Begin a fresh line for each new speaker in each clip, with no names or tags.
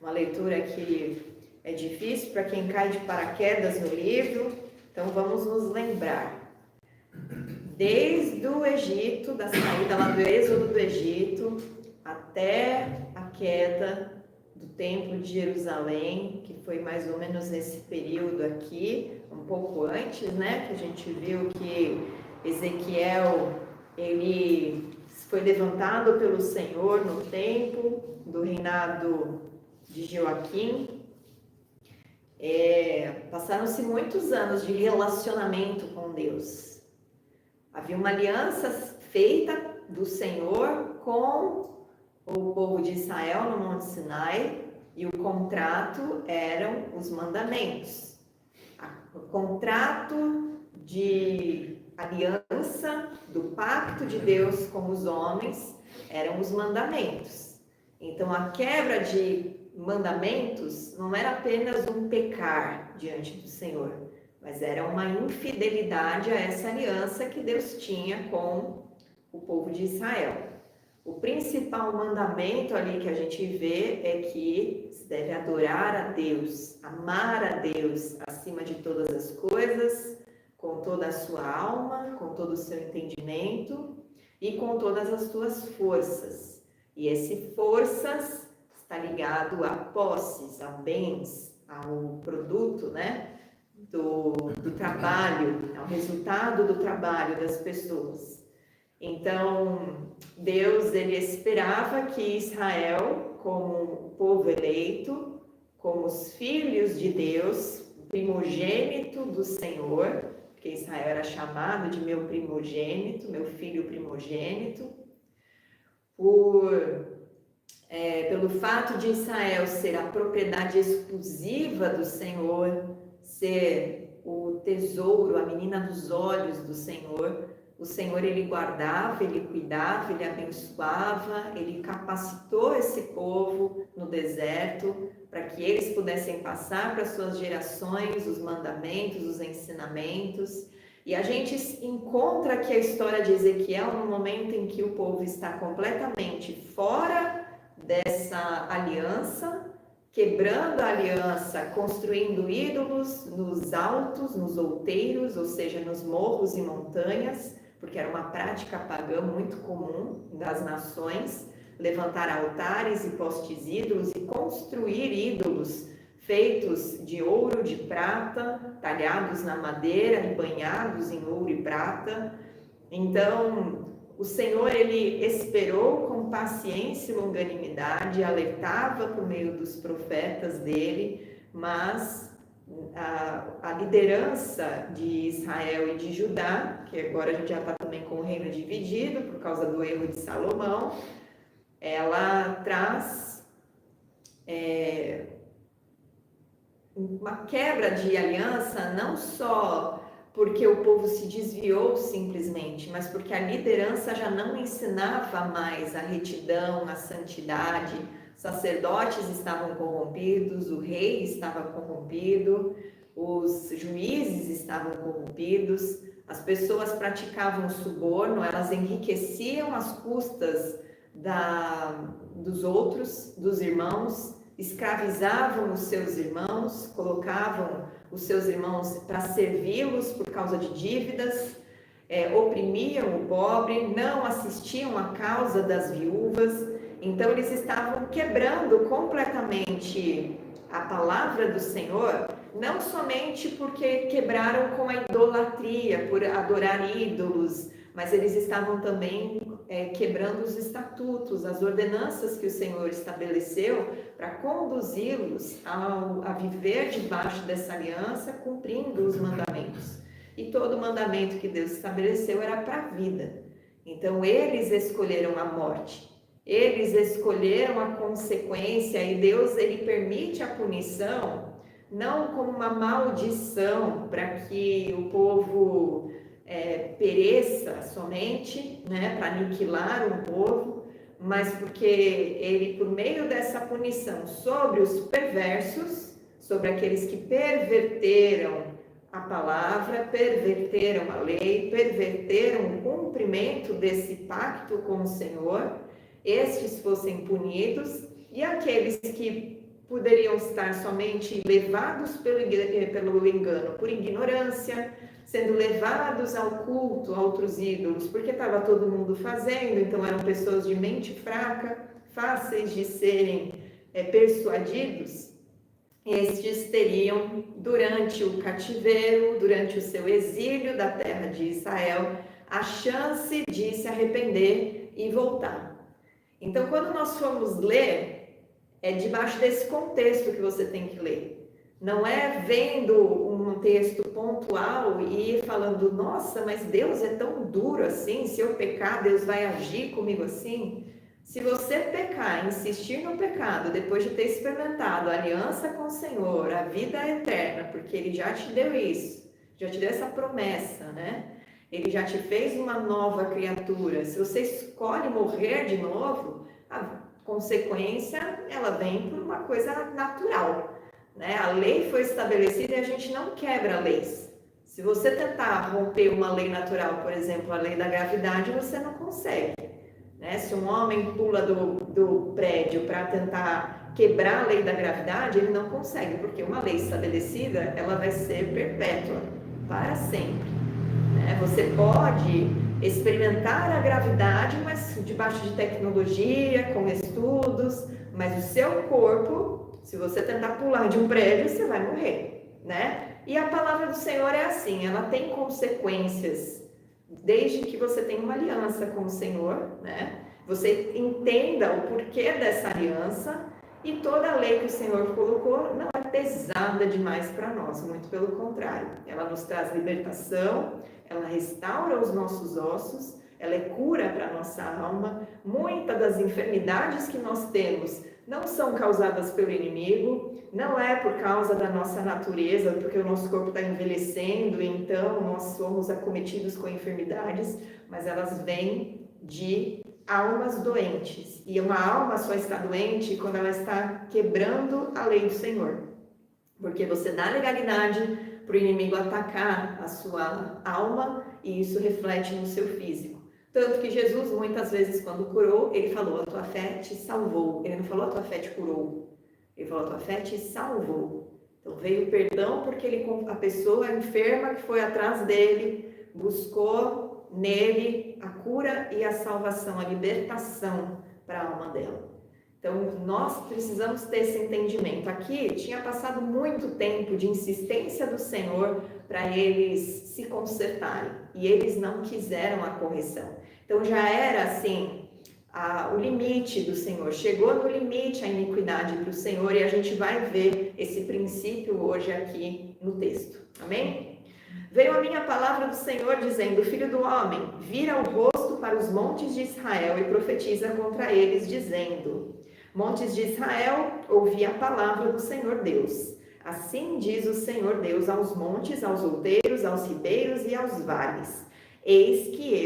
uma leitura que é difícil para quem cai de paraquedas no livro, então vamos nos lembrar. Desde o Egito, da saída lá do êxodo do Egito, até a queda do Templo de Jerusalém, que foi mais ou menos nesse período aqui, um pouco antes, né, que a gente viu que Ezequiel, ele foi levantado pelo Senhor no tempo do reinado de Joaquim. Passaram-se muitos anos de relacionamento com Deus. Havia uma aliança feita do Senhor com o povo de Israel no Monte Sinai, e o contrato eram os mandamentos. O contrato de aliança do pacto de Deus com os homens eram os mandamentos. Então a quebra de mandamentos não era apenas um pecar diante do Senhor, mas era uma infidelidade a essa aliança que Deus tinha com o povo de Israel. O principal mandamento ali que a gente vê é que se deve adorar a Deus, amar a Deus acima de todas as coisas, com toda a sua alma, com todo o seu entendimento e com todas as suas forças. E esse forças está ligado a posses, a bens, ao produto, né, do trabalho, ao resultado do trabalho das pessoas. Então, Deus, ele esperava que Israel, como o povo eleito, como os filhos de Deus, primogênito do Senhor, porque Israel era chamado de meu primogênito, meu filho primogênito, pelo fato de Israel ser a propriedade exclusiva do Senhor, ser o tesouro, a menina dos olhos do Senhor, o Senhor, ele guardava, ele cuidava, ele abençoava, ele capacitou esse povo no deserto para que eles pudessem passar para as suas gerações os mandamentos, os ensinamentos. E a gente encontra aqui a história de Ezequiel no momento em que o povo está completamente fora dessa aliança, quebrando a aliança, construindo ídolos nos altos, nos outeiros, ou seja, nos morros e montanhas, porque era uma prática pagã muito comum das nações, levantar altares e postes ídolos e construir ídolos feitos de ouro, de prata, talhados na madeira e banhados em ouro e prata. Então, o Senhor, ele esperou com paciência e longanimidade, alertava por meio dos profetas dele, mas a liderança de Israel e de Judá, que agora a gente já está também com o reino dividido por causa do erro de Salomão, ela traz uma quebra de aliança, não só porque o povo se desviou simplesmente, mas porque a liderança já não ensinava mais a retidão, a santidade. Sacerdotes estavam corrompidos, o rei estava corrompido, os juízes estavam corrompidos, as pessoas praticavam suborno, elas enriqueciam às custas dos outros, dos irmãos, escravizavam os seus irmãos, colocavam os seus irmãos para servi-los por causa de dívidas, oprimiam o pobre, não assistiam à causa das viúvas. Então eles estavam quebrando completamente a palavra do Senhor, não somente porque quebraram com a idolatria, por adorar ídolos, mas eles estavam também quebrando os estatutos, as ordenanças que o Senhor estabeleceu para conduzi-los a viver debaixo dessa aliança, cumprindo os mandamentos. E todo mandamento que Deus estabeleceu era para a vida. Então eles escolheram a morte. Eles escolheram a consequência, e Deus, ele permite a punição não como uma maldição para que o povo pereça somente, né, para aniquilar o povo, mas porque ele, por meio dessa punição sobre os perversos, sobre aqueles que perverteram a palavra, perverteram a lei, perverteram o cumprimento desse pacto com o Senhor, estes fossem punidos, e aqueles que poderiam estar somente levados pelo engano, por ignorância, sendo levados ao culto a outros ídolos, porque estava todo mundo fazendo, então eram pessoas de mente fraca, fáceis de serem persuadidos. Estes teriam, durante o cativeiro, durante o seu exílio da terra de Israel, a chance de se arrepender e voltar. Então, quando nós formos ler, é debaixo desse contexto que você tem que ler. Não é vendo um texto pontual e falando, nossa, mas Deus é tão duro assim, se eu pecar, Deus vai agir comigo assim? Se você pecar, insistir no pecado, depois de ter experimentado a aliança com o Senhor, a vida eterna, porque Ele já te deu isso, já te deu essa promessa, né? Ele já te fez uma nova criatura. Se você escolhe morrer de novo, a consequência, ela vem por uma coisa natural, né? A lei foi estabelecida e a gente não quebra leis. Se você tentar romper uma lei natural, por exemplo, a lei da gravidade, você não consegue. Se um homem pula do prédio para tentar quebrar a lei da gravidade, ele não consegue, porque uma lei estabelecida, ela vai ser perpétua, para sempre. Você pode experimentar a gravidade, mas debaixo de tecnologia, com estudos, mas o seu corpo, se você tentar pular de um prédio, você vai morrer, né? E a palavra do Senhor é assim, ela tem consequências, desde que você tenha uma aliança com o Senhor, né? Você entenda o porquê dessa aliança e toda a lei que o Senhor colocou não é pesada demais para nós, muito pelo contrário. Ela nos traz libertação, ela restaura os nossos ossos, ela é cura para a nossa alma. Muitas das enfermidades que nós temos não são causadas pelo inimigo, não é por causa da nossa natureza, porque o nosso corpo está envelhecendo, então nós somos acometidos com enfermidades, mas elas vêm de almas doentes. E uma alma só está doente quando ela está quebrando a lei do Senhor. Porque você dá legalidade para o inimigo atacar a sua alma e isso reflete no seu físico. Tanto que Jesus, muitas vezes, quando curou, ele falou, a tua fé te salvou. Ele não falou, a tua fé te curou. Ele falou, a tua fé te salvou. Então, veio o perdão porque a pessoa enferma que foi atrás dele, buscou nele a cura e a salvação, a libertação para a alma dela. Então, nós precisamos ter esse entendimento. Aqui tinha passado muito tempo de insistência do Senhor para eles se consertarem. E eles não quiseram a correção. Então, já era assim, o limite do Senhor. Chegou no limite a iniquidade para o Senhor e a gente vai ver esse princípio hoje aqui no texto. Amém? Veio a minha palavra do Senhor dizendo, filho do homem, vira o rosto para os montes de Israel e profetiza contra eles, dizendo... Montes de Israel, ouvi a palavra do Senhor Deus. Assim diz o Senhor Deus aos montes, aos outeiros, aos ribeiros e aos vales. Eis que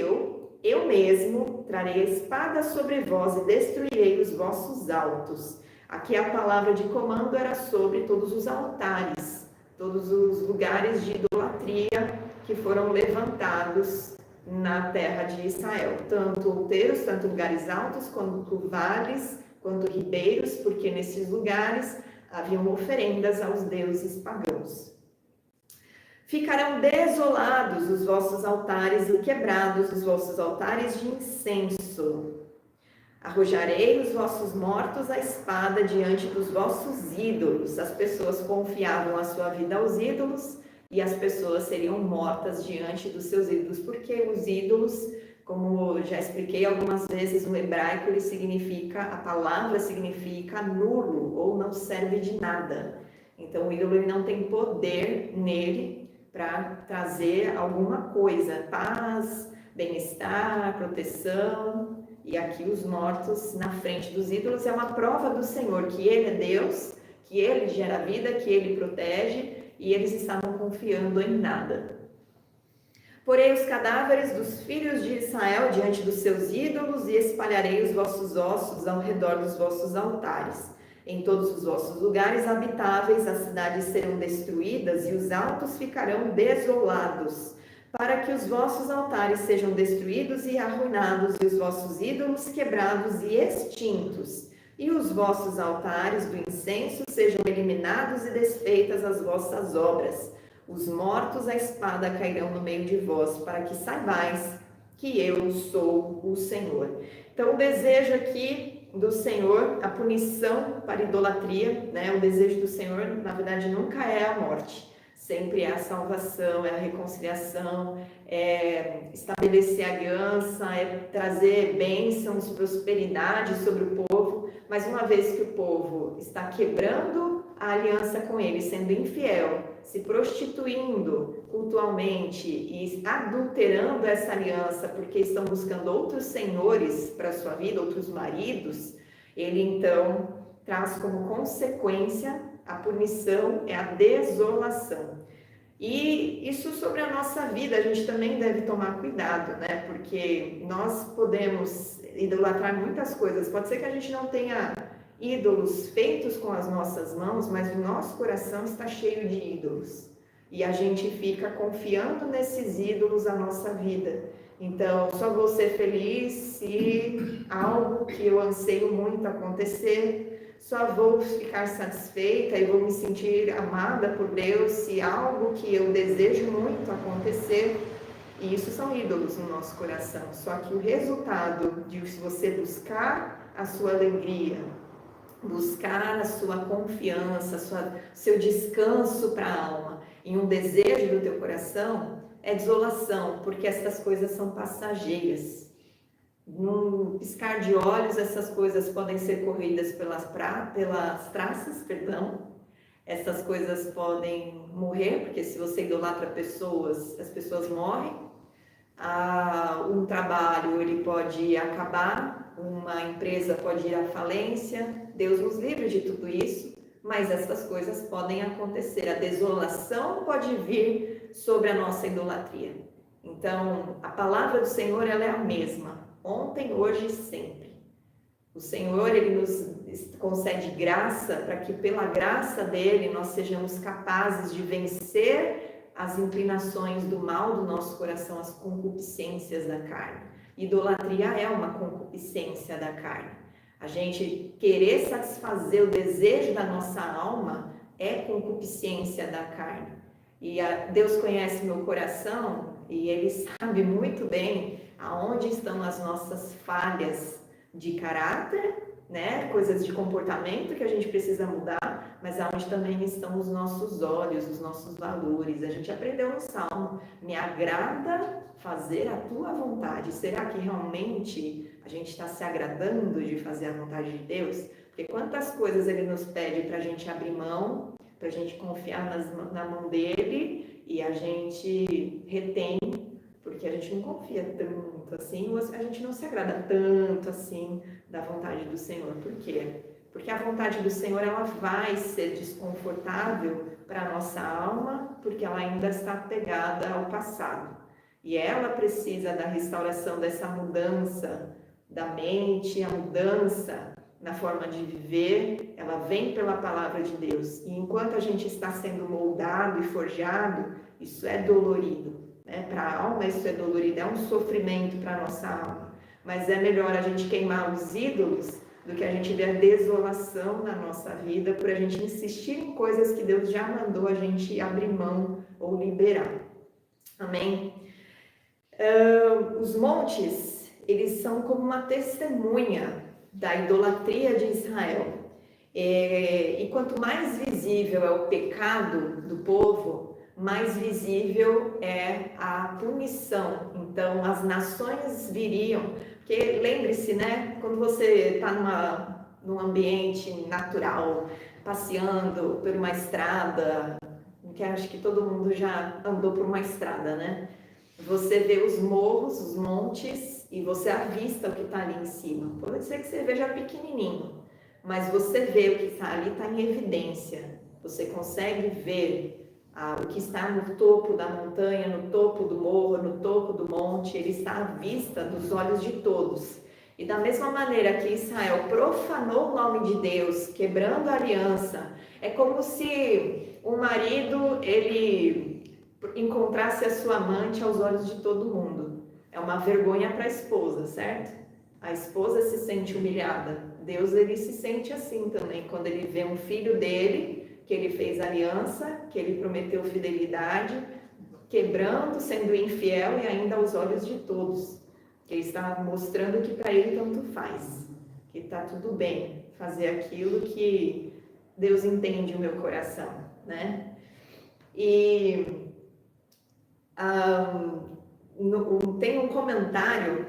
eu mesmo, trarei a espada sobre vós e destruirei os vossos altos. Aqui a palavra de comando era sobre todos os altares, todos os lugares de idolatria que foram levantados na terra de Israel. Tanto outeiros, tanto lugares altos, quanto vales, quanto ribeiros, porque nesses lugares haviam oferendas aos deuses pagãos. Ficarão desolados os vossos altares e quebrados os vossos altares de incenso. Arrojarei os vossos mortos à espada diante dos vossos ídolos. As pessoas confiavam a sua vida aos ídolos e as pessoas seriam mortas diante dos seus ídolos, porque os ídolos, como já expliquei algumas vezes, no hebraico a palavra significa nulo ou não serve de nada. Então o ídolo ele não tem poder nele para trazer alguma coisa, paz, bem-estar, proteção. E aqui os mortos na frente dos ídolos é uma prova do Senhor, que Ele é Deus, que Ele gera vida, que Ele protege, e eles estavam confiando em nada. Porei os cadáveres dos filhos de Israel diante dos seus ídolos e espalharei os vossos ossos ao redor dos vossos altares. Em todos os vossos lugares habitáveis as cidades serão destruídas e os altos ficarão desolados, para que os vossos altares sejam destruídos e arruinados e os vossos ídolos quebrados e extintos. E os vossos altares do incenso sejam eliminados e desfeitas as vossas obras. Os mortos à espada cairão no meio de vós, para que saibais que eu sou o Senhor. Então, o desejo aqui do Senhor, a punição para a idolatria, né? O desejo do Senhor, na verdade, nunca é a morte. Sempre é a salvação, é a reconciliação, é estabelecer aliança, é trazer bênçãos, prosperidade sobre o povo. Mas uma vez que o povo está quebrando a aliança com ele, sendo infiel, se prostituindo cultualmente e adulterando essa aliança porque estão buscando outros senhores para a sua vida, outros maridos, ele então traz como consequência a punição, é a desolação. E isso sobre a nossa vida, a gente também deve tomar cuidado, né? Porque nós podemos idolatrar muitas coisas. Pode ser que a gente não tenha ídolos feitos com as nossas mãos, mas o nosso coração está cheio de ídolos. E a gente fica confiando nesses ídolos a nossa vida. Então, só vou ser feliz se algo que eu anseio muito acontecer. Só vou ficar satisfeita e vou me sentir amada por Deus se algo que eu desejo muito acontecer. E isso são ídolos no nosso coração. Só que o resultado de você buscar a sua alegria, buscar a sua confiança, seu descanso para a alma, em um desejo do teu coração, é desolação, porque essas coisas são passageiras. Num piscar de olhos, essas coisas podem ser corridas pelas traças, essas coisas podem morrer, porque se você idolatra pessoas, as pessoas morrem. Um trabalho ele pode acabar, uma empresa pode ir à falência, Deus nos livre de tudo isso, mas essas coisas podem acontecer. A desolação pode vir sobre a nossa idolatria. Então, a palavra do Senhor ela é a mesma, ontem, hoje e sempre. O Senhor ele nos concede graça para que pela graça dele nós sejamos capazes de vencer as inclinações do mal do nosso coração, as concupiscências da carne. Idolatria é uma concupiscência da carne. A gente querer satisfazer o desejo da nossa alma é concupiscência da carne. E Deus conhece meu coração e Ele sabe muito bem aonde estão as nossas falhas de caráter, né? Coisas de comportamento que a gente precisa mudar, mas aonde também estão os nossos olhos, os nossos valores. A gente aprendeu no Salmo, me agrada fazer a tua vontade. Será que realmente a gente está se agradando de fazer a vontade de Deus? Porque quantas coisas Ele nos pede para a gente abrir mão, para a gente confiar na mão dEle e a gente retém, porque a gente não confia tanto assim, ou a gente não se agrada tanto assim da vontade do Senhor. Por quê? Porque a vontade do Senhor ela vai ser desconfortável para a nossa alma, porque ela ainda está pegada ao passado. E ela precisa da restauração dessa mudança da mente, a mudança na forma de viver, ela vem pela palavra de Deus. E enquanto a gente está sendo moldado e forjado, isso é dolorido. Para a alma isso é dolorido, é um sofrimento para a nossa alma, mas é melhor a gente queimar os ídolos do que a gente ver a desolação na nossa vida por a gente insistir em coisas que Deus já mandou a gente abrir mão ou liberar. Amém? Os montes, eles são como uma testemunha da idolatria de Israel. E quanto mais visível é o pecado do povo, mais visível é a punição. Então, as nações viriam, porque lembre-se, né, quando você está num ambiente natural, passeando por uma estrada, que acho que todo mundo já andou por uma estrada, né? Você vê os morros, os montes, e você avista o que está ali em cima. Pode ser que você veja pequenininho, mas você vê o que está ali, está em evidência. Você consegue ver o que está no topo da montanha, no topo do morro, no topo do monte, ele está à vista dos olhos de todos. E da mesma maneira que Israel profanou o nome de Deus, quebrando a aliança, é como se um marido, ele encontrasse a sua amante aos olhos de todo mundo. É uma vergonha para a esposa, certo? A esposa se sente humilhada. Deus, ele se sente assim também, quando ele vê um filho dele, que ele fez aliança, que ele prometeu fidelidade, quebrando, sendo infiel e ainda aos olhos de todos. Ele está mostrando que para ele tanto faz, que está tudo bem fazer aquilo que Deus entende o meu coração, né? E tem um comentário,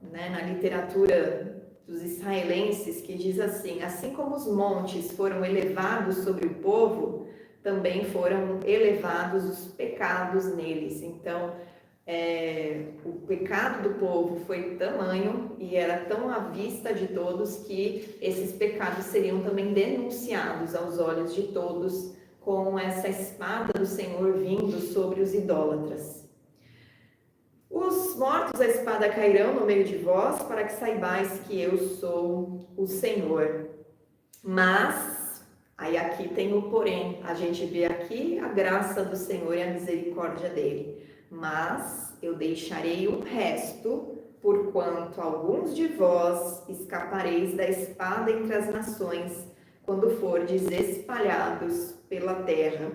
né, na literatura dos israelenses que diz assim: assim como os montes foram elevados sobre o povo, também foram elevados os pecados neles. Então, o pecado do povo foi tamanho e era tão à vista de todos que esses pecados seriam também denunciados aos olhos de todos, com essa espada do Senhor vindo sobre os idólatras. Os mortos à espada cairão no meio de vós, para que saibais que eu sou o Senhor. Mas, aí aqui tem o porém, a gente vê aqui a graça do Senhor e a misericórdia dele. Mas eu deixarei o resto, porquanto alguns de vós escapareis da espada entre as nações, quando fordes espalhados pela terra.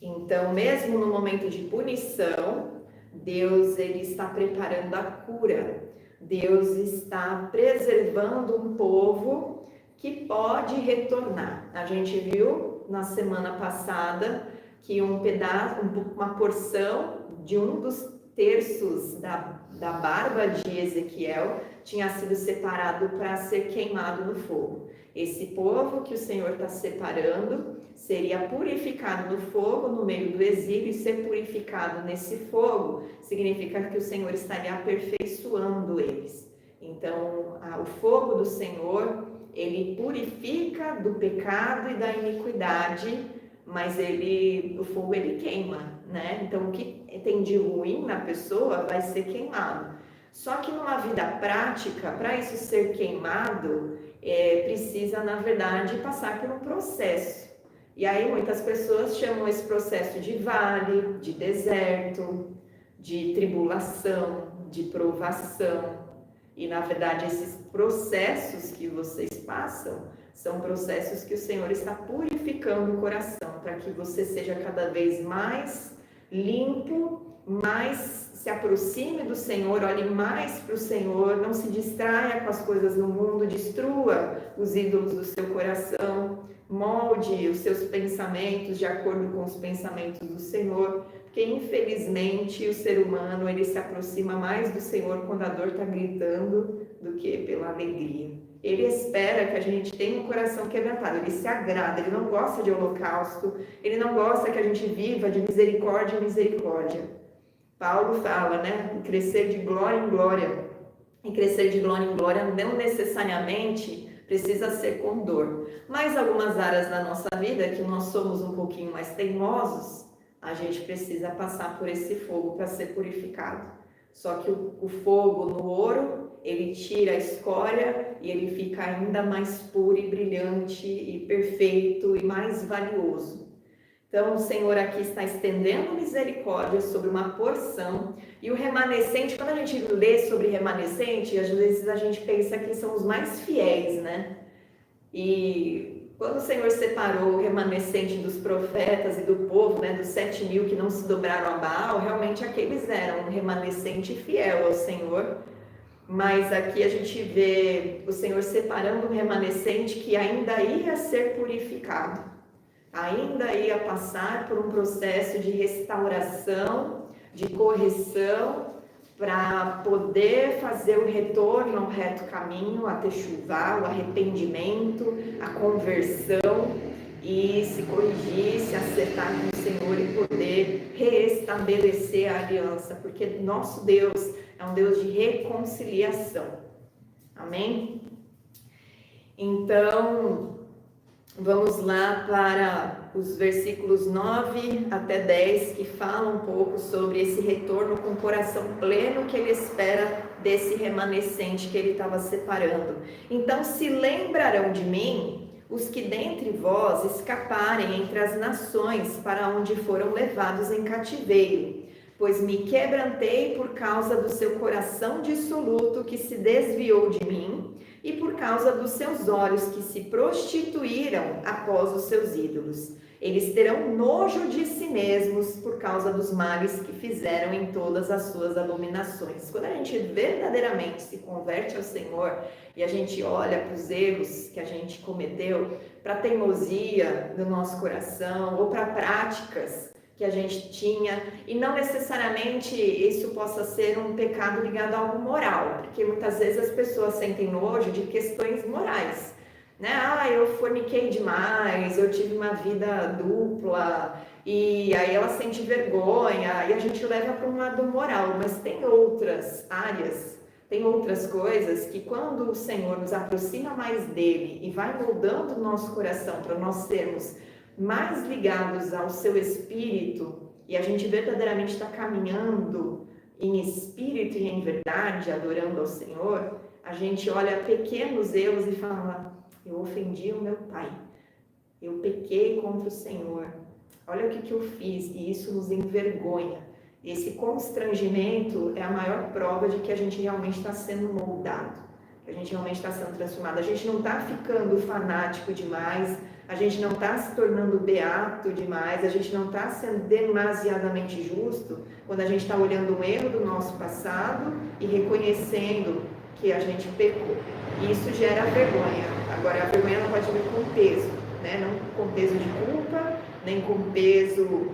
Então, mesmo no momento de punição, Deus, ele está preparando a cura. Deus está preservando um povo que pode retornar. A gente viu na semana passada que uma porção de um dos terços da barba de Ezequiel tinha sido separado para ser queimado no fogo. Esse povo que o Senhor está separando seria purificado no fogo, no meio do exílio, e ser purificado nesse fogo significa que o Senhor estaria aperfeiçoando eles. Então, o fogo do Senhor, ele purifica do pecado e da iniquidade, mas o fogo ele queima, né? Então, o que tem de ruim na pessoa vai ser queimado. Só que numa vida prática, para isso ser queimado, precisa, na verdade, passar por um processo. E aí muitas pessoas chamam esse processo de vale, de deserto, de tribulação, de provação. E, na verdade, esses processos que vocês passam são processos que o Senhor está purificando o coração, para que você seja cada vez mais limpo, mais se aproxime do Senhor, olhe mais para o Senhor, não se distraia com as coisas do mundo, destrua os ídolos do seu coração, molde os seus pensamentos de acordo com os pensamentos do Senhor, porque infelizmente o ser humano, ele se aproxima mais do Senhor quando a dor está gritando do que pela alegria. Ele espera que a gente tenha um coração quebrantado, ele se agrada, ele não gosta de holocausto, ele não gosta que a gente viva de misericórdia em misericórdia. Paulo fala, né, crescer de glória em glória, e crescer de glória em glória não necessariamente precisa ser com dor. Mas algumas áreas da nossa vida que nós somos um pouquinho mais teimosos, a gente precisa passar por esse fogo para ser purificado. Só que o fogo no ouro, ele tira a escória e ele fica ainda mais puro e brilhante e perfeito e mais valioso. Então, o Senhor aqui está estendendo misericórdia sobre uma porção, e o remanescente, quando a gente lê sobre remanescente, às vezes a gente pensa que são os mais fiéis, né? E quando o Senhor separou o remanescente dos profetas e do povo, né, dos 7.000 que não se dobraram a Baal, realmente aqueles eram um remanescente fiel ao Senhor. Mas aqui a gente vê o Senhor separando um remanescente que ainda ia ser purificado, ainda ia passar por um processo de restauração, de correção, para poder fazer o retorno ao reto caminho, a techuvá, o arrependimento, a conversão, e se corrigir, se acertar com o Senhor e poder reestabelecer a aliança, porque nosso Deus é um Deus de reconciliação. Amém? Então, vamos lá para os versículos 9 até 10, que falam um pouco sobre esse retorno com o coração pleno que ele espera desse remanescente que ele estava separando. Então, se lembrarão de mim os que dentre vós escaparem entre as nações para onde foram levados em cativeiro, pois me quebrantei por causa do seu coração dissoluto que se desviou de mim, e por causa dos seus olhos que se prostituíram após os seus ídolos. Eles terão nojo de si mesmos por causa dos males que fizeram em todas as suas abominações. Quando a gente verdadeiramente se converte ao Senhor e a gente olha para os erros que a gente cometeu, para a teimosia do nosso coração ou para práticas que a gente tinha, e não necessariamente isso possa ser um pecado ligado a algo moral, porque muitas vezes as pessoas sentem nojo de questões morais, né? Eu forniquei demais, eu tive uma vida dupla, e aí ela sente vergonha, e a gente leva para um lado moral, mas tem outras áreas, tem outras coisas que quando o Senhor nos aproxima mais dele e vai moldando o nosso coração para nós sermos mais ligados ao seu espírito, e a gente verdadeiramente está caminhando em espírito e em verdade, adorando ao Senhor, a gente olha pequenos erros e fala: eu ofendi o meu pai, eu pequei contra o Senhor, olha o que eu fiz, e isso nos envergonha. Esse constrangimento é a maior prova de que a gente realmente está sendo moldado, que a gente realmente está sendo transformado. A gente não está ficando fanático demais, a gente não está se tornando beato demais, a gente não está sendo demasiadamente justo quando a gente está olhando um erro do nosso passado e reconhecendo que a gente pecou. E isso gera vergonha. Agora, a vergonha não pode vir com peso, né? Não com peso de culpa, nem com peso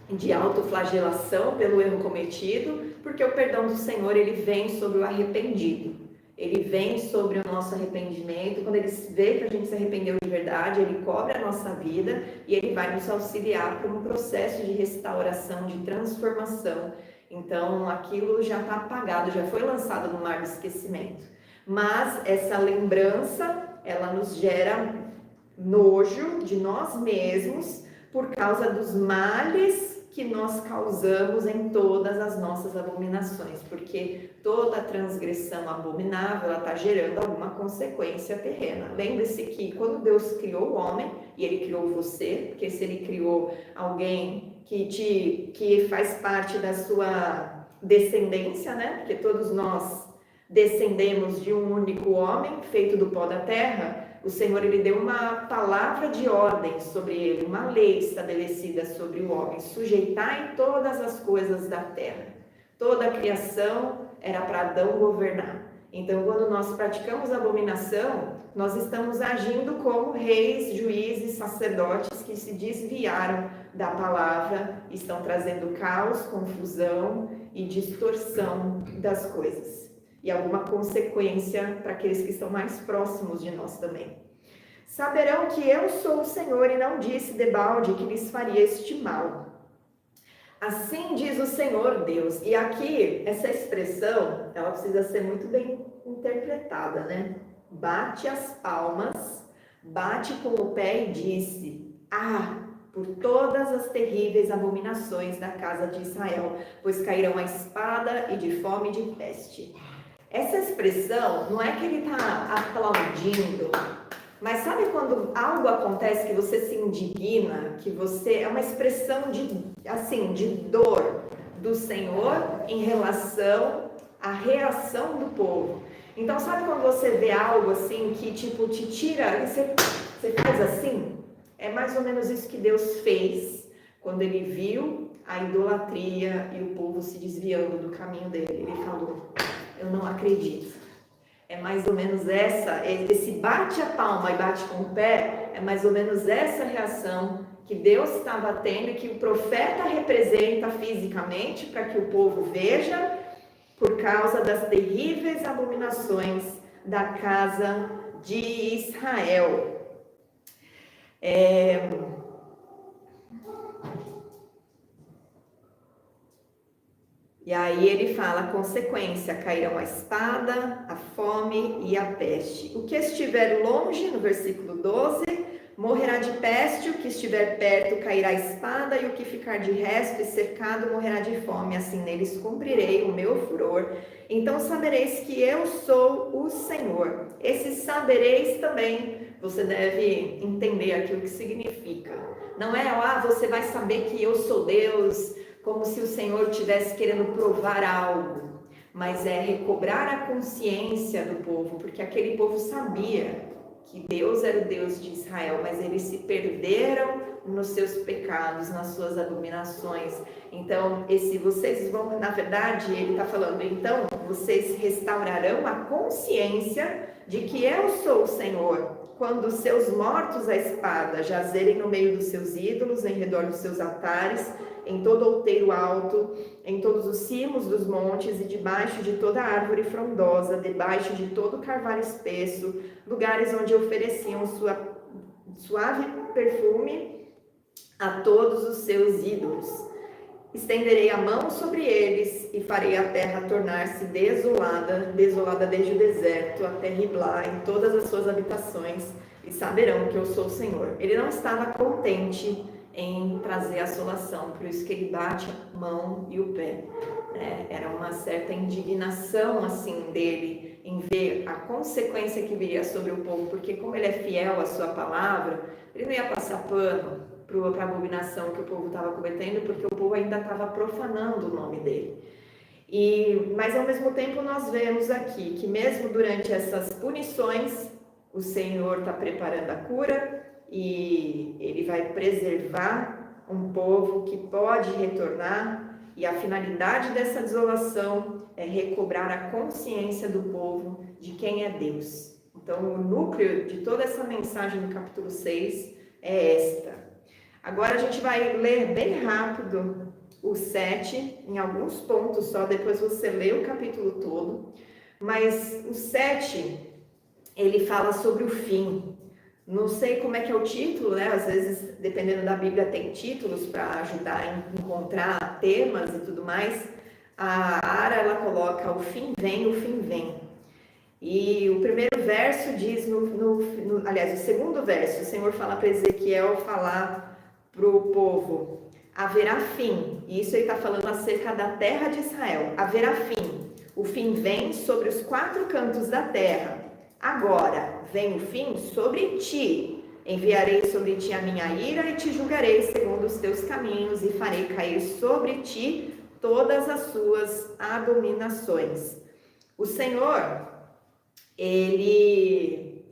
de autoflagelação pelo erro cometido, porque o perdão do Senhor, ele vem sobre o arrependido. Ele vem sobre o nosso arrependimento. Quando ele vê que a gente se arrependeu de verdade, ele cobre a nossa vida e ele vai nos auxiliar para um processo de restauração, de transformação. Então, aquilo já está apagado, já foi lançado no mar do esquecimento. Mas essa lembrança, ela nos gera nojo de nós mesmos por causa dos males que nós causamos em todas as nossas abominações, porque toda transgressão abominável, ela está gerando alguma consequência terrena. Lembre-se que quando Deus criou o homem, e ele criou você, porque se ele criou alguém que faz parte da sua descendência, né? Porque todos nós descendemos de um único homem, feito do pó da terra. O Senhor, ele deu uma palavra de ordem sobre ele, uma lei estabelecida sobre o homem: sujeitar em todas as coisas da terra. Toda a criação era para Adão governar. Então, quando nós praticamos abominação, nós estamos agindo como reis, juízes, sacerdotes que se desviaram da palavra, estão trazendo caos, confusão e distorção das coisas. E alguma consequência para aqueles que estão mais próximos de nós também. Saberão que eu sou o Senhor e não disse debalde que lhes faria este mal. Assim diz o Senhor Deus. E aqui, essa expressão, ela precisa ser muito bem interpretada, né? Bate as palmas, bate com o pé e disse: por todas as terríveis abominações da casa de Israel, pois cairão a espada e de fome e de peste. Essa expressão não é que ele está aplaudindo, mas sabe quando algo acontece que você se indigna, que você é uma expressão de dor do Senhor em relação à reação do povo. Então sabe quando você vê algo assim que tipo te tira, e você faz assim? É mais ou menos isso que Deus fez quando ele viu a idolatria e o povo se desviando do caminho dele. Ele falou: eu não acredito. É mais ou menos esse bate a palma e bate com o pé, é mais ou menos essa reação que Deus estava tendo e que o profeta representa fisicamente para que o povo veja, por causa das terríveis abominações da casa de Israel. E aí ele fala a consequência: cairão a espada, a fome e a peste. O que estiver longe, no versículo 12, morrerá de peste, o que estiver perto cairá a espada, e o que ficar de resto e cercado morrerá de fome. Assim neles cumprirei o meu furor. Então sabereis que eu sou o Senhor. Esse sabereis também, você deve entender aqui o que significa. Não é, você vai saber que eu sou Deus, como se o Senhor estivesse querendo provar algo. mas é recobrar a consciência do povo, porque aquele povo sabia que Deus era o Deus de Israel, mas eles se perderam nos seus pecados, nas suas abominações. Então, vocês vão, na verdade, ele está falando, então, vocês restaurarão a consciência de que eu sou o Senhor, quando seus mortos à espada jazerem no meio dos seus ídolos, em redor dos seus altares, em todo outeiro alto, em todos os cimos dos montes e debaixo de toda árvore frondosa, debaixo de todo carvalho espesso, lugares onde ofereciam suave perfume a todos os seus ídolos. Estenderei a mão sobre eles e farei a terra tornar-se desolada, desolada desde o deserto até Riblá, em todas as suas habitações, e saberão que eu sou o Senhor. Ele não estava contente em trazer assolação, por isso que ele bate a mão e o pé. Era uma certa indignação assim dele em ver a consequência que viria sobre o povo, porque como ele é fiel à sua palavra, ele não ia passar pano para a abominação que o povo estava cometendo, porque o povo ainda estava profanando o nome dele. Mas ao mesmo tempo nós vemos aqui que mesmo durante essas punições, o Senhor está preparando a cura e ele vai preservar um povo que pode retornar, e a finalidade dessa desolação é recobrar a consciência do povo de quem é Deus. Então o núcleo de toda essa mensagem do capítulo 6 é esta. Agora a gente vai ler bem rápido o 7, em alguns pontos só, depois você lê o capítulo todo. Mas o 7, ele fala sobre o fim. Não sei como é que é o título, né? Às vezes, dependendo da Bíblia, tem títulos para ajudar a encontrar temas e tudo mais. A Ara, ela coloca o fim vem, o fim vem. E o primeiro verso diz, aliás, o segundo verso, o Senhor fala para Ezequiel falar para o povo, haverá fim, e isso ele está falando acerca da terra de Israel, haverá fim, o fim vem sobre os 4 cantos da terra, agora vem o fim sobre ti, enviarei sobre ti a minha ira e te julgarei segundo os teus caminhos e farei cair sobre ti todas as suas abominações. O Senhor, ele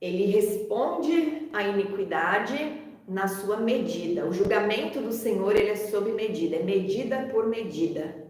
responde à iniquidade na sua medida. O julgamento do Senhor, ele é sob medida, é medida por medida.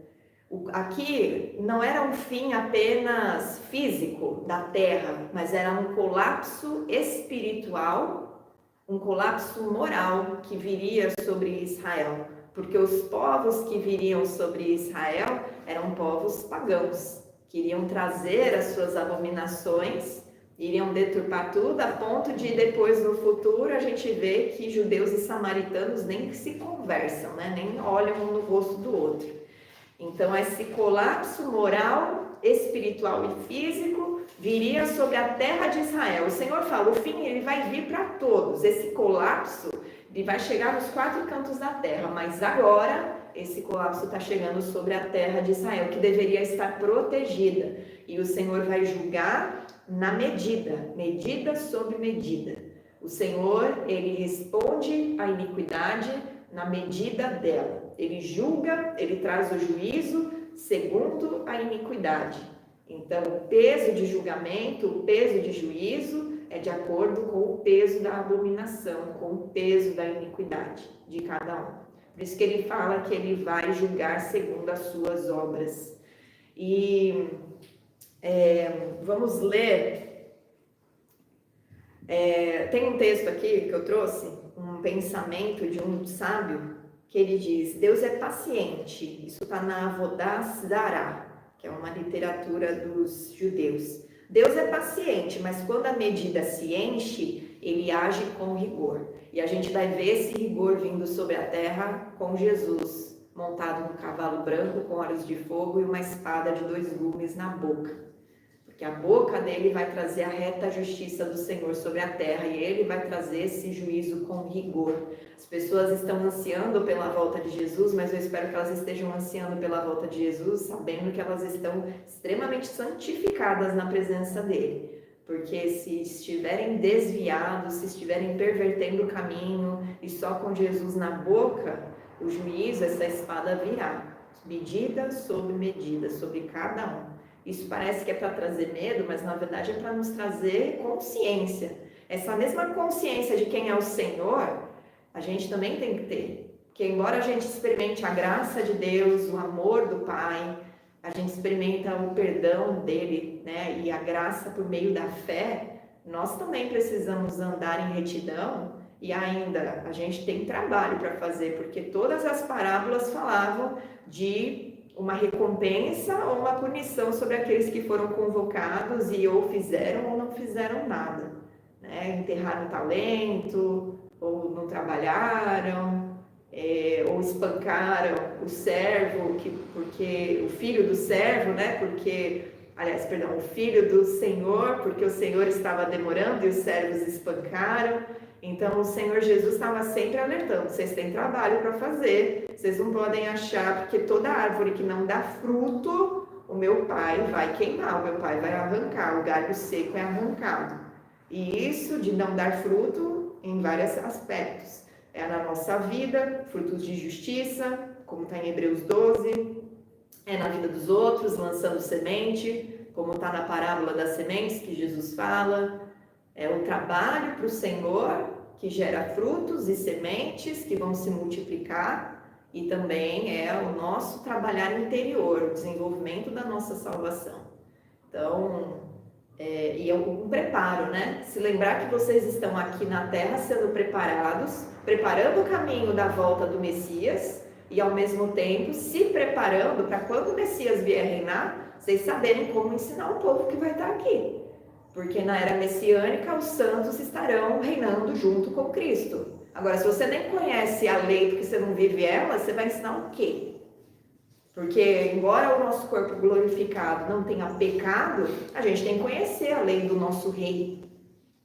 Aqui não era um fim apenas físico da terra, mas era um colapso espiritual, um colapso moral que viria sobre Israel, porque os povos que viriam sobre Israel eram povos pagãos, que iriam trazer as suas abominações, iriam deturpar tudo, a ponto de depois no futuro a gente vê que judeus e samaritanos nem se conversam, né? Nem olham um no rosto do outro. Então esse colapso moral, espiritual e físico viria sobre a terra de Israel. O Senhor fala, o fim ele vai vir para todos, esse colapso ele vai chegar nos 4 cantos da terra, mas agora esse colapso está chegando sobre a terra de Israel, que deveria estar protegida, e o Senhor vai julgar na medida, medida sobre medida. O Senhor, ele responde à iniquidade na medida dela. Ele julga, ele traz o juízo segundo a iniquidade. Então, o peso de julgamento, o peso de juízo é de acordo com o peso da abominação, com o peso da iniquidade de cada um. Por isso que ele fala que ele vai julgar segundo as suas obras. E vamos ler, tem um texto aqui que eu trouxe, um pensamento de um sábio, que ele diz, Deus é paciente, isso está na Avodah Zarah, que é uma literatura dos judeus. Deus é paciente, mas quando a medida se enche, ele age com rigor. E a gente vai ver esse rigor vindo sobre a terra com Jesus, montado num cavalo branco, com olhos de fogo e uma espada de 2 gumes na boca. Porque a boca dele vai trazer a reta justiça do Senhor sobre a terra, e ele vai trazer esse juízo com rigor. As pessoas estão ansiando pela volta de Jesus, mas eu espero que elas estejam ansiando pela volta de Jesus, sabendo que elas estão extremamente santificadas na presença dele. Porque se estiverem desviados, se estiverem pervertendo o caminho, e só com Jesus na boca, o juízo, essa espada virá. Medida sobre cada um. Isso parece que é para trazer medo, mas na verdade é para nos trazer consciência. Essa mesma consciência de quem é o Senhor, a gente também tem que ter. Porque embora a gente experimente a graça de Deus, o amor do Pai, a gente experimenta o perdão dele, né? E a graça por meio da fé, nós também precisamos andar em retidão. E ainda a gente tem trabalho para fazer, porque todas as parábolas falavam de uma recompensa ou uma punição sobre aqueles que foram convocados e ou fizeram ou não fizeram nada, né? Enterraram talento, ou não trabalharam, ou espancaram o servo, porque o filho do servo, né? O filho do Senhor, porque o Senhor estava demorando e os servos espancaram. Então, o Senhor Jesus estava sempre alertando, vocês têm trabalho para fazer, vocês não podem achar, porque toda árvore que não dá fruto, o meu Pai vai queimar, o meu Pai vai arrancar, o galho seco é arrancado. E isso de não dar fruto em vários aspectos. É na nossa vida, frutos de justiça, como está em Hebreus 12, é na vida dos outros, lançando semente, como está na parábola das sementes que Jesus fala. É o trabalho para o Senhor, que gera frutos e sementes que vão se multiplicar, e também é o nosso trabalhar interior, o desenvolvimento da nossa salvação. Então, e é um preparo, né? Se lembrar que vocês estão aqui na terra sendo preparados, preparando o caminho da volta do Messias, e ao mesmo tempo se preparando para quando o Messias vier reinar, vocês saberem como ensinar o povo que vai estar aqui. Porque na era messiânica os santos estarão reinando junto com Cristo. Agora, se você nem conhece a lei porque você não vive ela, você vai ensinar o quê? Porque embora o nosso corpo glorificado não tenha pecado, a gente tem que conhecer a lei do nosso rei.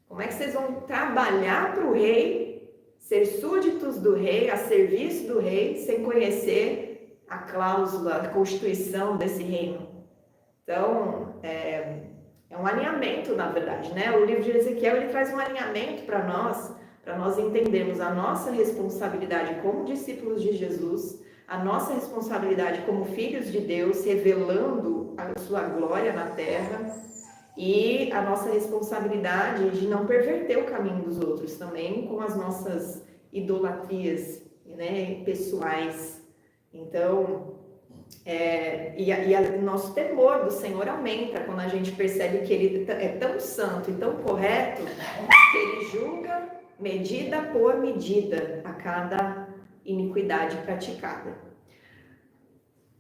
Como é que vocês vão trabalhar para o rei, ser súditos do rei, a serviço do rei, sem conhecer a cláusula, a constituição desse reino? Então, é um alinhamento, na verdade, né? O livro de Ezequiel, ele traz um alinhamento para nós entendermos a nossa responsabilidade como discípulos de Jesus, a nossa responsabilidade como filhos de Deus, revelando a sua glória na terra, e a nossa responsabilidade de não perverter o caminho dos outros também com as nossas idolatrias, né, pessoais. Então, o nosso temor do Senhor aumenta quando a gente percebe que Ele é tão santo e tão correto que Ele julga medida por medida a cada iniquidade praticada.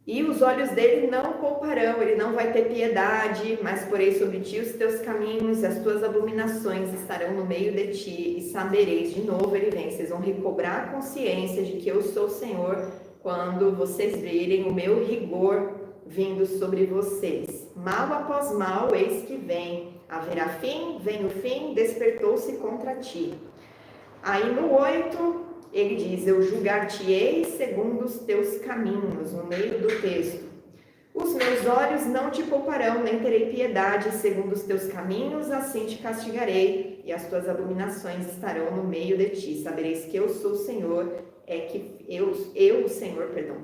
E os olhos dele não pouparão, ele não vai ter piedade, mas porei sobre ti os teus caminhos, as tuas abominações estarão no meio de ti, e sabereis, de novo ele vem, vocês vão recobrar a consciência de que eu sou o Senhor, quando vocês virem o meu rigor vindo sobre vocês. Mal após mal, eis que vem, haverá fim, vem o fim, despertou-se contra ti. Aí no 8, ele diz, eu julgar-te-ei segundo os teus caminhos, no meio do texto. Os meus olhos não te pouparão, nem terei piedade segundo os teus caminhos, assim te castigarei, e as tuas abominações estarão no meio de ti. Sabereis que eu sou o Senhor,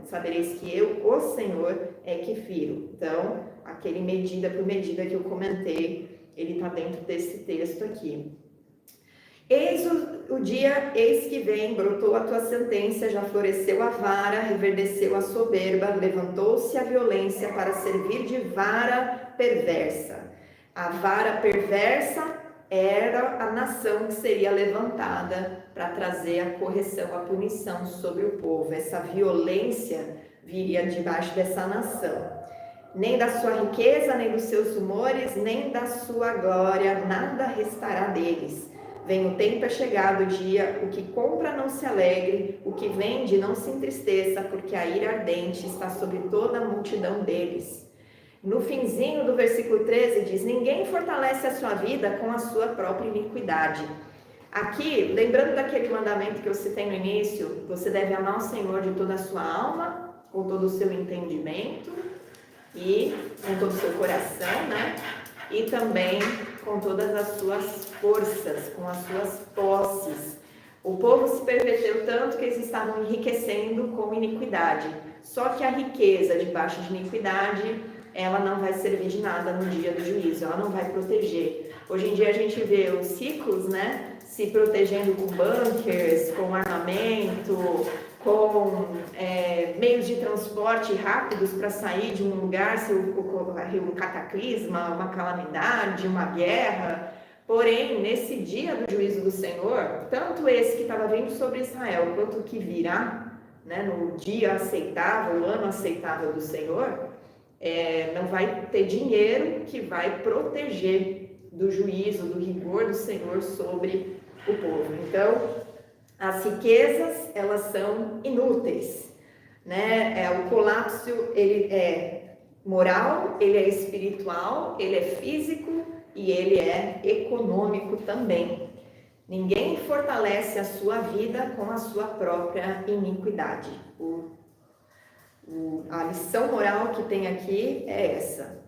sabereis que eu, o Senhor, é que firo. Então, aquele medida por medida que eu comentei, ele está dentro desse texto aqui. Eis o dia, eis que vem, brotou a tua sentença, já floresceu a vara, reverdeceu a soberba, levantou-se a violência para servir de vara perversa. A vara perversa era a nação que seria levantada para trazer a correção, a punição sobre o povo. Essa violência viria debaixo dessa nação. Nem da sua riqueza, nem dos seus rumores, nem da sua glória, nada restará deles. Vem o tempo, é chegado o dia, o que compra não se alegre, o que vende não se entristeça, porque a ira ardente está sobre toda a multidão deles. No finzinho do versículo 13 diz, ninguém fortalece a sua vida com a sua própria iniquidade. Aqui, lembrando daquele mandamento que eu citei no início, você deve amar o Senhor de toda a sua alma, com todo o seu entendimento e com todo o seu coração, né? E também com todas as suas forças, com as suas posses. O povo se perverteu tanto que eles estavam enriquecendo com iniquidade. Só que a riqueza debaixo de iniquidade, ela não vai servir de nada no dia do juízo, ela não vai proteger. Hoje em dia a gente vê os ricos, né, se protegendo com bunkers, com armamento, com meios de transporte rápidos para sair de um lugar se ocorrer um cataclisma, uma calamidade, uma guerra. Porém, nesse dia do juízo do Senhor, tanto esse que estava vindo sobre Israel, quanto o que virá, né, no dia aceitável, o ano aceitável do Senhor, não vai ter dinheiro que vai proteger do juízo, do rigor do Senhor sobre o povo. Então, as riquezas, elas são inúteis, né? O colapso, ele é moral, ele é espiritual, ele é físico e ele é econômico também. Ninguém fortalece a sua vida com a sua própria iniquidade. A lição moral que tem aqui é essa.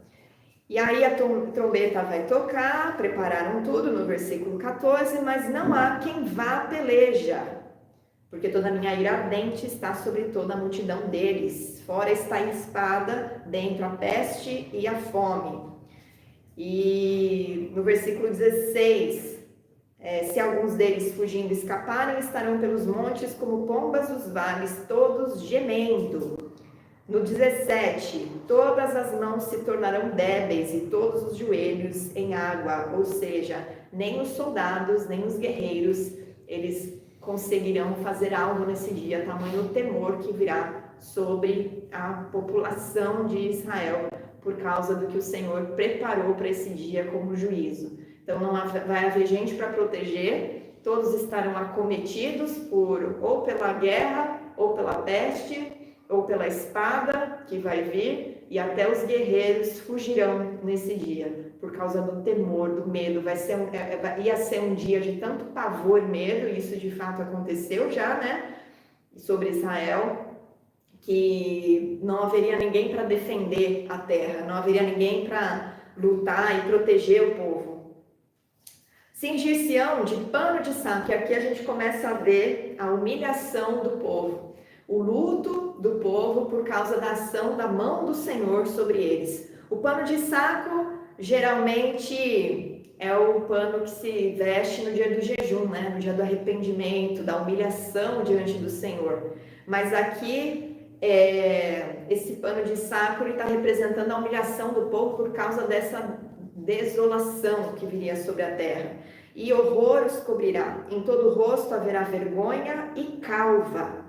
E aí a trombeta vai tocar, prepararam tudo no versículo 14, mas não há quem vá à peleja, porque toda a minha ira ardente está sobre toda a multidão deles. Fora está a espada, dentro a peste e a fome. E no versículo 16, se alguns deles fugindo escaparam, estarão pelos montes como pombas dos vales, todos gemendo. No 17, todas as mãos se tornarão débeis e todos os joelhos em água, ou seja, nem os soldados, nem os guerreiros, eles conseguirão fazer algo nesse dia, tamanho o temor que virá sobre a população de Israel, por causa do que o Senhor preparou para esse dia como juízo. Então não vai haver gente para proteger, todos estarão acometidos ou pela guerra, ou pela peste, ou pela espada que vai vir, e até os guerreiros fugirão nesse dia, por causa do temor, do medo. Ia ser um dia de tanto pavor e medo, e isso de fato aconteceu já, né, sobre Israel, que não haveria ninguém para defender a terra, não haveria ninguém para lutar e proteger o povo. Cingir-se-ão de pano de saco, e aqui a gente começa a ver a humilhação do povo, o luto do povo por causa da ação da mão do Senhor sobre eles. O pano de saco geralmente é o pano que se veste no dia do jejum, né? No dia do arrependimento, da humilhação diante do Senhor. Mas aqui, esse pano de saco está representando a humilhação do povo por causa dessa desolação que viria sobre a terra. E horror os cobrirá, em todo o rosto haverá vergonha e calva.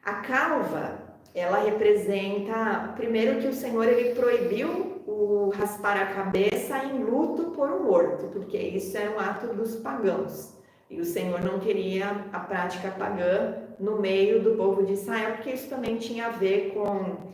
A calva, ela representa, primeiro, que o Senhor ele proibiu o raspar a cabeça em luto por um morto, porque isso é um ato dos pagãos. E o Senhor não queria a prática pagã no meio do povo de Israel, porque isso também tinha a ver com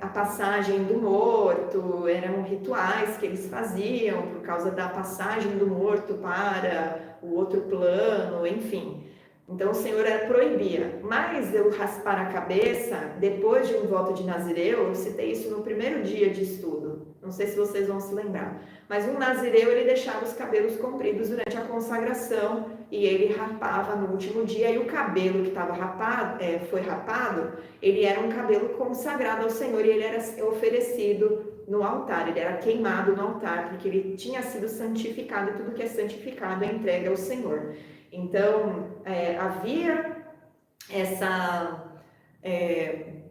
a passagem do morto, eram rituais que eles faziam por causa da passagem do morto para o outro plano, enfim. Então o Senhor proibia, mas eu raspar a cabeça, depois de um voto de Nazireu, eu citei isso no primeiro dia de estudo, não sei se vocês vão se lembrar, mas um Nazireu ele deixava os cabelos compridos durante a consagração e ele rapava no último dia, e o cabelo que estava foi rapado, ele era um cabelo consagrado ao Senhor e ele era oferecido no altar, ele era queimado no altar, porque ele tinha sido santificado e tudo que é santificado é entregue ao Senhor. Então, havia essa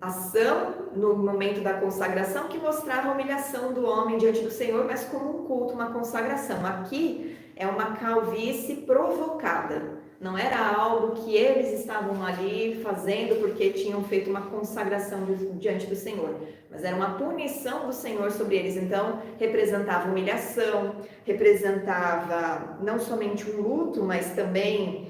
ação no momento da consagração que mostrava a humilhação do homem diante do Senhor, mas como um culto, uma consagração. Aqui é uma calvície provocada. Não era algo que eles estavam ali fazendo porque tinham feito uma consagração diante do Senhor, mas era uma punição do Senhor sobre eles. Então, representava humilhação, representava não somente um luto, mas também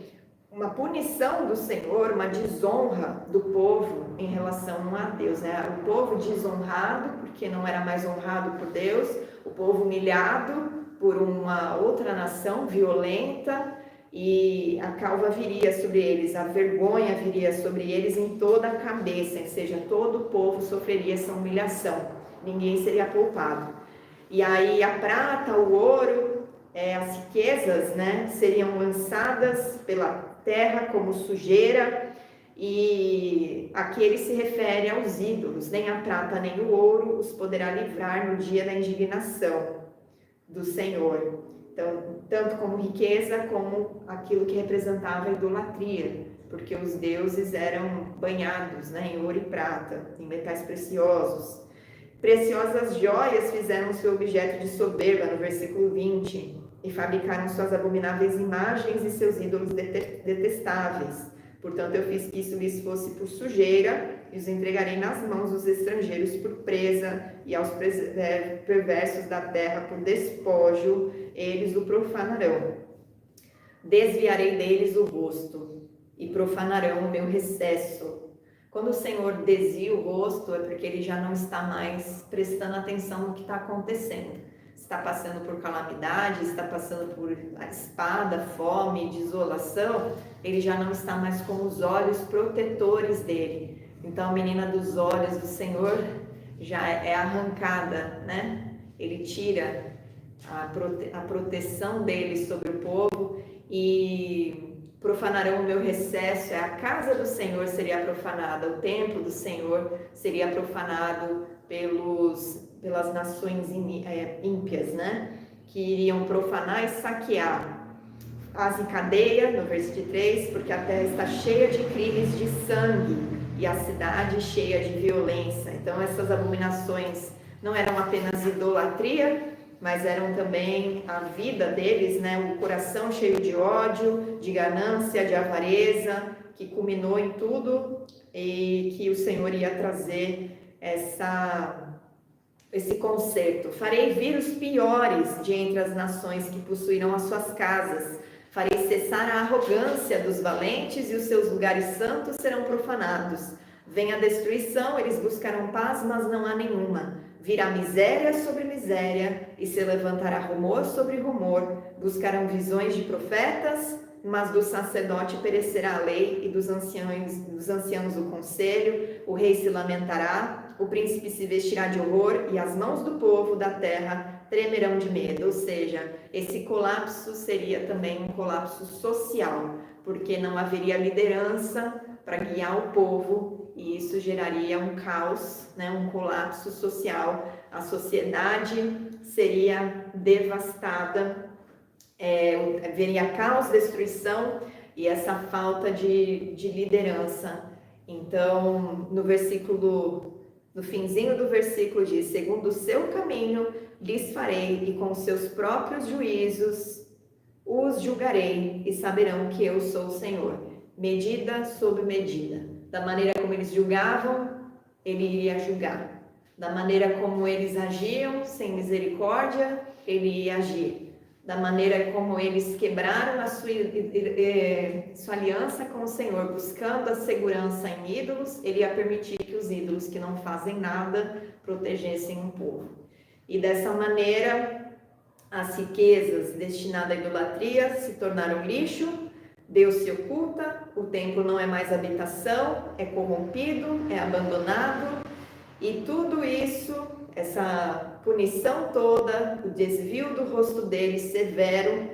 uma punição do Senhor, uma desonra do povo em relação a Deus, né? O povo desonrado, porque não era mais honrado por Deus, o povo humilhado por uma outra nação violenta, e a calva viria sobre eles, a vergonha viria sobre eles em toda a cabeça, ou seja, todo o povo sofreria essa humilhação, ninguém seria poupado. E aí a prata, o ouro, as riquezas, né, seriam lançadas pela terra como sujeira, E aqui ele se refere aos ídolos, nem a prata nem o ouro os poderá livrar no dia da indignação do Senhor. Então, tanto como riqueza, como aquilo que representava a idolatria, porque os deuses eram banhados, né, em ouro e prata, em metais preciosos. Preciosas joias fizeram seu objeto de soberba, no versículo 20, e fabricaram suas abomináveis imagens e seus ídolos detestáveis. Portanto, eu fiz que isso lhes fosse por sujeira, e os entregarei nas mãos dos estrangeiros por presa, e aos perversos da terra por despojo, eles o profanarão. Desviarei deles o rosto, e profanarão o meu recesso. Quando o Senhor desvia o rosto, é porque ele já não está mais prestando atenção no que está acontecendo. Está passando por calamidade, está passando por a espada, fome, desolação, ele já não está mais com os olhos protetores dele. Então a menina dos olhos do Senhor já é arrancada, né? Ele tira a proteção dele sobre o povo e profanarão o meu recesso. A casa do Senhor seria profanada, o templo do Senhor seria profanado pelas nações ímpias, né? Que iriam profanar e saquear. As em cadeia, no versículo 3, porque a terra está cheia de crimes de sangue e a cidade cheia de violência. Então essas abominações não eram apenas idolatria, mas eram também a vida deles, né? O coração cheio de ódio, de ganância, de avareza, que culminou em tudo e que o Senhor ia trazer esse conserto. Farei vir os piores de entre as nações que possuirão as suas casas. Farei cessar a arrogância dos valentes e os seus lugares santos serão profanados. Vem a destruição, eles buscarão paz, mas não há nenhuma. Virá miséria sobre miséria e se levantará rumor sobre rumor. Buscarão visões de profetas, mas do sacerdote perecerá a lei e dos anciãos o conselho. O rei se lamentará, o príncipe se vestirá de horror e as mãos do povo da terra tremerão de medo. Ou seja, esse colapso seria também um colapso social, porque não haveria liderança para guiar o povo e isso geraria um caos, né, um colapso social. A sociedade seria devastada, haveria caos, destruição e essa falta de liderança. Então, no finzinho do versículo diz: segundo o seu caminho lhes farei e com seus próprios juízos os julgarei e saberão que eu sou o Senhor. Medida sobre medida. Da maneira como eles julgavam, ele iria julgar. Da maneira como eles agiam, sem misericórdia, ele ia agir. Da maneira como eles quebraram a sua aliança com o Senhor, buscando a segurança em ídolos, ele ia permitir que os ídolos que não fazem nada protegessem o povo. E dessa maneira, as riquezas destinadas à idolatria se tornaram lixo, Deus se oculta, o templo não é mais habitação, é corrompido, é abandonado, e tudo isso, essa punição toda, o desvio do rosto dele severo,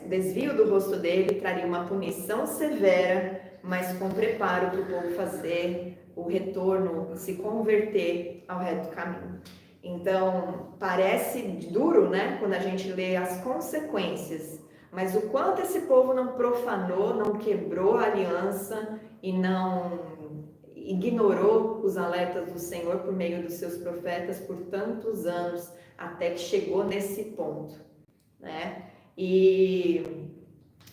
desvio do rosto dele traria uma punição severa, mas com preparo para o povo fazer o retorno, se converter ao reto caminho. Então, parece duro, né, quando a gente lê as consequências, mas o quanto esse povo não profanou, não quebrou a aliança e não ignorou os alertas do Senhor por meio dos seus profetas por tantos anos, até que chegou nesse ponto, né? E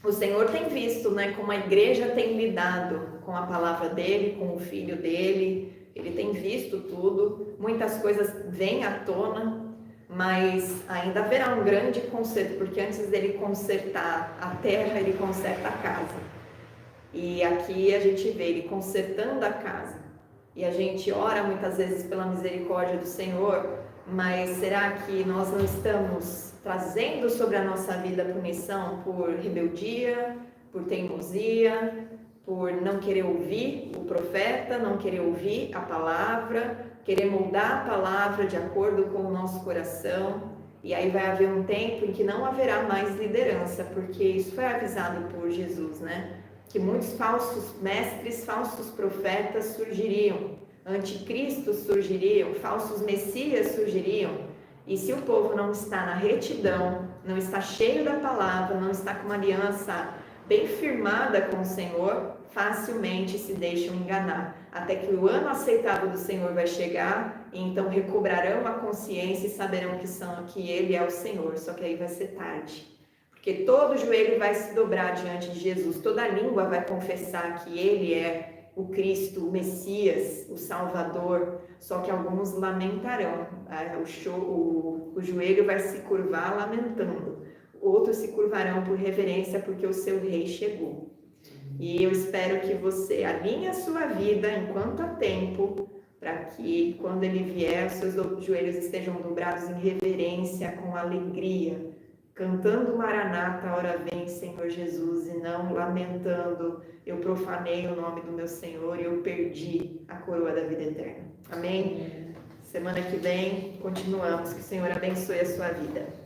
o Senhor tem visto, né, como a igreja tem lidado com a palavra dele, com o filho dele. Ele tem visto tudo, muitas coisas vêm à tona, mas ainda haverá um grande conserto, porque antes dele consertar a terra, ele conserta a casa. E aqui a gente vê ele consertando a casa. E a gente ora muitas vezes pela misericórdia do Senhor, mas será que nós não estamos trazendo sobre a nossa vida punição por rebeldia, por teimosia, por não querer ouvir o profeta, não querer ouvir a palavra, querer moldar a palavra de acordo com o nosso coração? E aí vai haver um tempo em que não haverá mais liderança, porque isso foi avisado por Jesus, né? que muitos falsos mestres, falsos profetas surgiriam, anticristos surgiriam, falsos messias surgiriam. E se o povo não está na retidão, não está cheio da palavra, não está com uma aliança bem firmada com o Senhor, facilmente se deixam enganar, até que o ano aceitável do Senhor vai chegar, e então recobrarão a consciência e saberão que Ele é o Senhor, só que aí vai ser tarde. Porque todo joelho vai se dobrar diante de Jesus, toda língua vai confessar que Ele é o Cristo, o Messias, o Salvador, só que alguns lamentarão, o joelho vai se curvar lamentando, outros se curvarão por reverência porque o seu rei chegou. E eu espero que você alinhe a sua vida enquanto há tempo, para que quando Ele vier, os seus joelhos estejam dobrados em reverência, com alegria, cantando Maranata, ora vem, Senhor Jesus, e não lamentando, eu profanei o nome do meu Senhor e eu perdi a coroa da vida eterna. Amém? Semana que vem continuamos. Que o Senhor abençoe a sua vida.